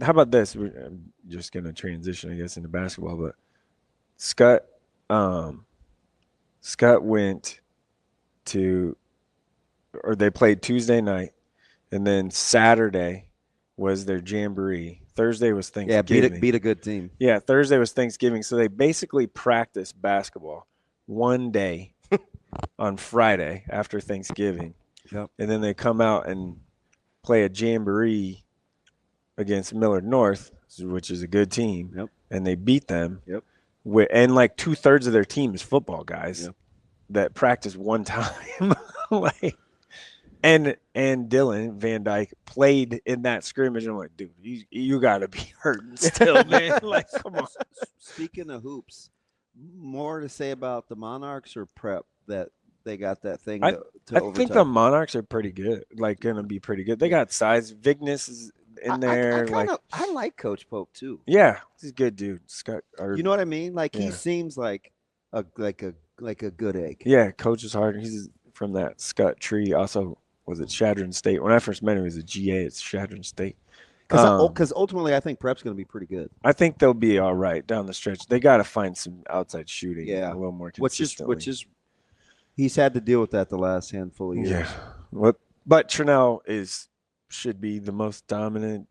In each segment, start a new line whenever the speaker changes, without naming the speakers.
how about this? I'm just gonna transition, I guess, into basketball. But Scott, um, Scott went to, or they played Tuesday night, and then Saturday was their jamboree. Thursday was
Yeah,
Thanksgiving.
beat a good team.
Yeah, Thursday was Thanksgiving. So they basically practiced basketball one day on Friday after Thanksgiving.
Yep.
And then they come out and play a jamboree against Millard North, which is a good team.
Yep.
And they beat them.
Yep.
And like 2/3 of their team is football guys
Yep.
that practice one time. Like, and Dylan Van Dyke played in that scrimmage. And I'm like, dude, you got to be hurting still, man. Like, come on.
Speaking of hoops, more to say about the Monarchs or Prep that they got that thing to
I
overtime?
think the Monarchs are pretty good. Like, gonna be pretty good. They got size. Vignes is in there.
I like Coach Pope too.
Yeah, he's a good dude. Scott.
You know what I mean? Like he
Yeah.
seems like a good egg.
Yeah, Coach is hard. He's from that Scott tree. Also, was at Shadron State. When I first met him, he was a GA at Shadron State.
Because ultimately, I think Prep's going to be pretty good.
I think they'll be all right down the stretch. They got to find some outside shooting.
Yeah,
a little more
consistently.
consistently.
Which is he's had to deal with that the last handful of years.
Yeah. But Trinell should be the most dominant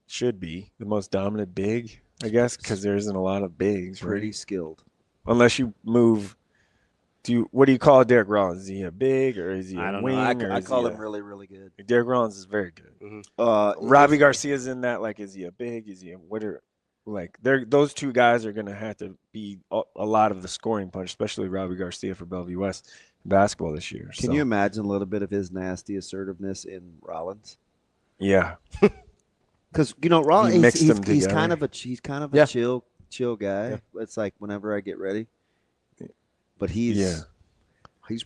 big, I guess, because there isn't a lot of bigs.
Pretty
right?
skilled.
Unless you move. What do you call Derek Rollins? Is he a big or is he
I
a
don't
wing?
know. I call him really, really good.
Derek Rollins is very good.
Mm-hmm.
Ravi Garcia's in that. Like, is he a big? Is he a witter? Like, those two guys are going to have to be a lot of the scoring punch, especially Ravi Garcia for Bellevue West basketball this year.
Can you imagine a little bit of his nasty assertiveness in Rollins?
Yeah.
Because Rollins, he's kind of a
Yeah.
chill guy.
Yeah.
It's like whenever I get ready, but he's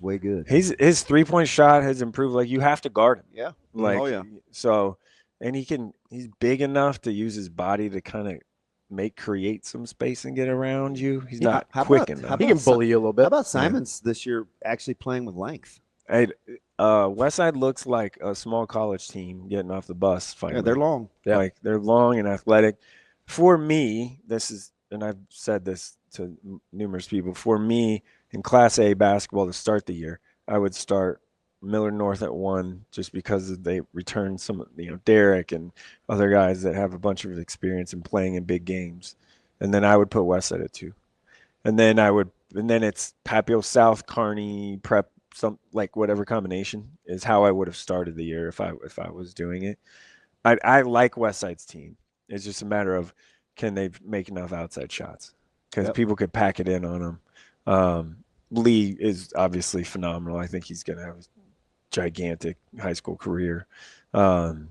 way good.
His 3-point shot has improved. Like, you have to guard him.
Yeah.
Like, so, and he's big enough to use his body to kind of create some space and get around you. He's not quick enough.
He can bully you a little bit.
How about Simons this year actually playing with length?
Hey, Westside looks like a small college team getting off the bus finally.
Yeah, they're long.
Yeah.
Like, they're long and athletic. For me, and I've said this to numerous people, for me in Class A basketball to start the year, I would start Millard North at 1 just because they return some, Derek and other guys that have a bunch of experience in playing in big games. And then I would put Westside at 2. And then it's Papillion South, Kearney, Prep, whatever combination is how I would have started the year if I was doing it. I like Westside's team. It's just a matter of, can they make enough outside shots? Because people could pack it in on them. Lee is obviously phenomenal. I think he's going to have a gigantic high school career.
Long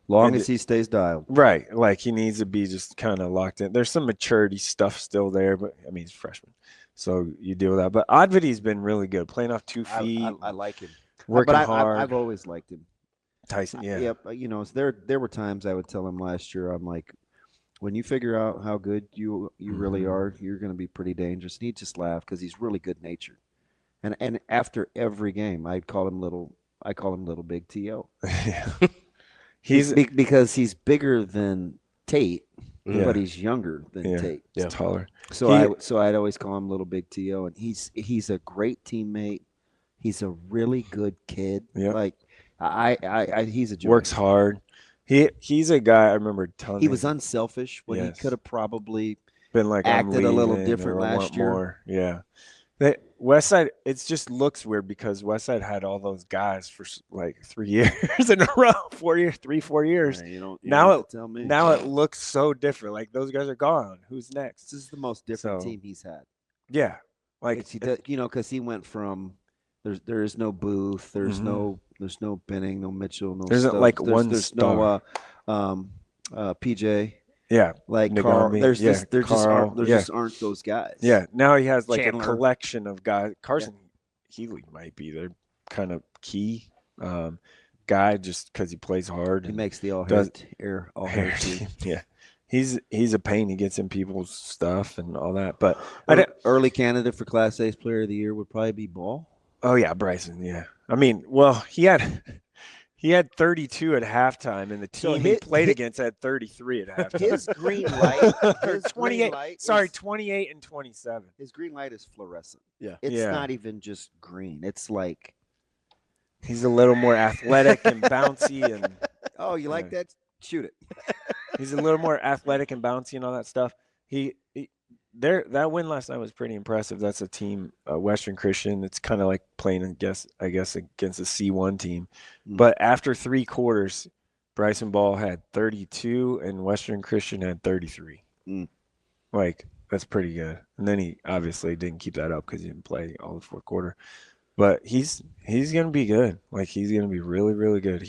as he stays dialed.
Right. Like, he needs to be just kind of locked in. There's some maturity stuff still there, but, I mean, he's a freshman. So you deal with that. But Oddvity's been really good, playing off 2 feet.
I like him.
Working hard.
I've always liked him.
Tyson, yeah.
Yep. There were times I would tell him last year, I'm like, when you figure out how good you really are, you're going to be pretty dangerous. And he'd just laugh because he's really good natured. And after every game, I call him little Big T.O.
Yeah.
Because he's bigger than Tate, but he's younger than Tate.
He's taller.
So I'd always call him little Big T.O. And he's a great teammate. He's a really good kid.
Yeah.
Like he's a joy.
Works hard. He's a guy I remember telling
he was unselfish when he could have probably
been like
acted a little different last year.
More. Yeah. Westside, it just looks weird because Westside had all those guys for like 3 years in a row, 4 years.
Yeah, you don't tell me.
Now it looks so different. Like, those guys are gone. Who's next?
This is the most different team he's had.
Yeah. Like,
because he went from there is no Booth, there's no Benning, no Mitchell, no.
There's like one
there's
star.
No PJ.
Yeah,
like Carl. There just aren't those guys.
Yeah, now he has like
Chandler.
a collection of guys. Carson Healy might be their kind of key guy just because he plays hard.
He makes the all hair team.
Yeah, he's a pain. He gets in people's stuff and all that. But
early candidate for Class A's Player of the Year would probably be Bahl.
Oh yeah, Bryson. Yeah, I mean, well, he had He had 32 at halftime, and the team he played against had 33 at halftime.
His green light, his
28.
green light
Sorry,
is,
28 and 27.
his green light is fluorescent.
Yeah.
It's
Yeah.
not even just green. It's like,
He's a little more athletic and bouncy, and
oh, you like that? Shoot it.
he's a little more athletic and bouncy and all that stuff. That win last night was pretty impressive. That's a team, Western Christian. It's kind of like playing, I guess, against a C1 team. But after 3 quarters, Bryson Bahl had 32 and Western Christian had 33. Like, that's pretty good. And then he obviously didn't keep that up because he didn't play all the 4th quarter. But he's going to be good. Like, he's going to be really, really good.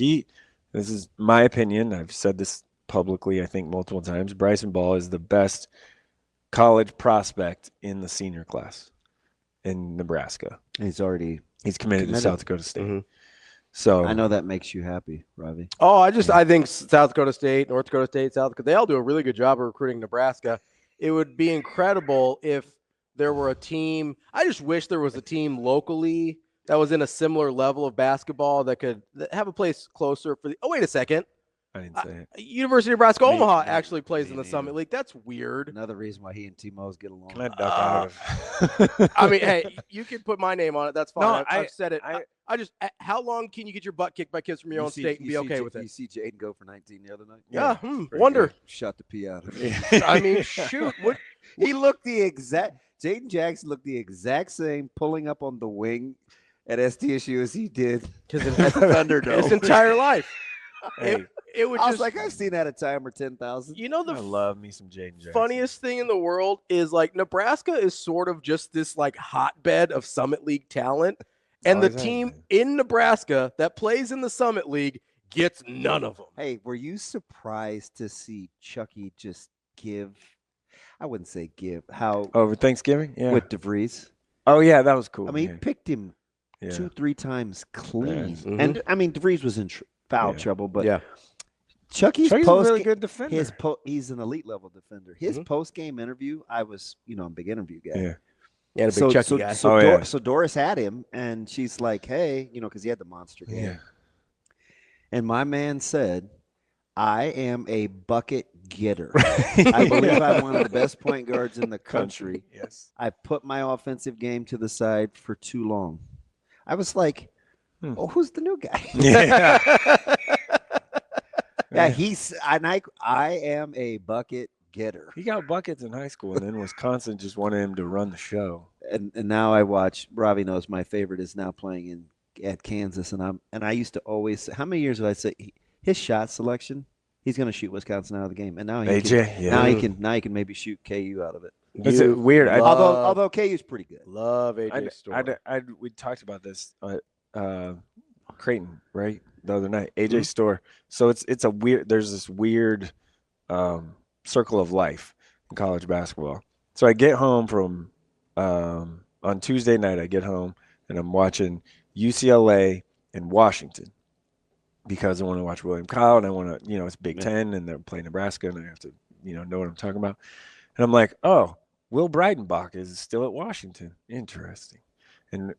This is my opinion. I've said this publicly, I think, multiple times. Bryson Bahl is the best college prospect in the senior class in Nebraska.
He's
committed to South Dakota State. So
I know that makes you happy, Ravi.
Oh, I think South Dakota State, North Dakota State, South Dakota, they all do a really good job of recruiting Nebraska. It would be incredible if there were a team. I just wish there was a team locally that was in a similar level of basketball that could have a place closer for the. Oh, wait a second.
I didn't say it.
University of Nebraska Omaha actually plays in the Summit League. That's weird.
Another reason why he and T-Mose get along.
Can I duck out of
I mean, hey, you can put my name on it. That's fine.
No,
I've said it. I just, how long can you get your butt kicked by kids from your own state and be okay with it?
You see Jaden go for 19 the other night?
Yeah, wonder.
Shot the pee out of
it.
I mean, shoot.
He looked Jaden Jackson looked the exact same pulling up on the wing at SDSU as he did at the Thunderdome.
His entire life.
Hey,
it would
I was
just,
like, I've seen that a time or 10,000.
You know,
I love me some Jaden Jackson.
Funniest thing in the world is like Nebraska is sort of just this like hotbed of Summit League talent. And the team in Nebraska that plays in the Summit League gets none of them.
Hey, were you surprised to see Chucky just give? I wouldn't say give. How
over Thanksgiving? Yeah.
With DeVries.
Oh yeah, that was cool.
I mean, he picked him 2-3 times clean,
Yeah.
and I mean DeVries was in foul trouble, but
Chucky's a really good defender.
He's an elite level defender. His post game interview, I'm a big interview guy.
Yeah.
Yeah, a big Chucky guy.
So Doris had him, and she's like, "Hey, because he had the monster game."
Yeah.
And my man said, "I am a bucket getter. I believe I'm one of the best point guards in the country.
Yes.
I put my offensive game to the side for too long." I was like, "Oh, who's the new guy?"
Yeah.
I am a bucket getter.
He got buckets in high school, and then Wisconsin just wanted him to run the show.
And now I watch. Ravi knows my favorite is now playing at Kansas, and I used to always say, how many years did I say his shot selection? He's going to shoot Wisconsin out of the game, and now he can maybe shoot KU out of it.
It's weird.
Although KU's pretty good.
Love AJ Storr.
We talked about this Creighton, right, the other night. AJ Storr. So it's a weird. There's this weird circle of life in college basketball. So I get home from on Tuesday night. I get home and I'm watching UCLA and Washington because I want to watch William Kyle and I want to, it's Big Ten and they're playing Nebraska and I have to, know what I'm talking about. And I'm like, oh, Will Breidenbach is still at Washington. Interesting. And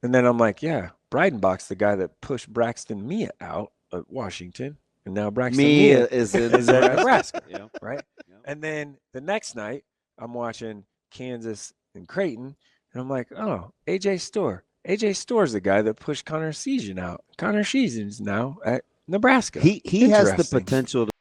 then I'm like, yeah, Breidenbach's the guy that pushed Braxton Mia out at Washington. And now Braxton Mia is at Nebraska. Right? Yeah. And then the next night, I'm watching Kansas and Creighton. And I'm like, oh, AJ Storr. AJ Storr's the guy that pushed Connor Season out. Connor Season's now at Nebraska.
He has the potential to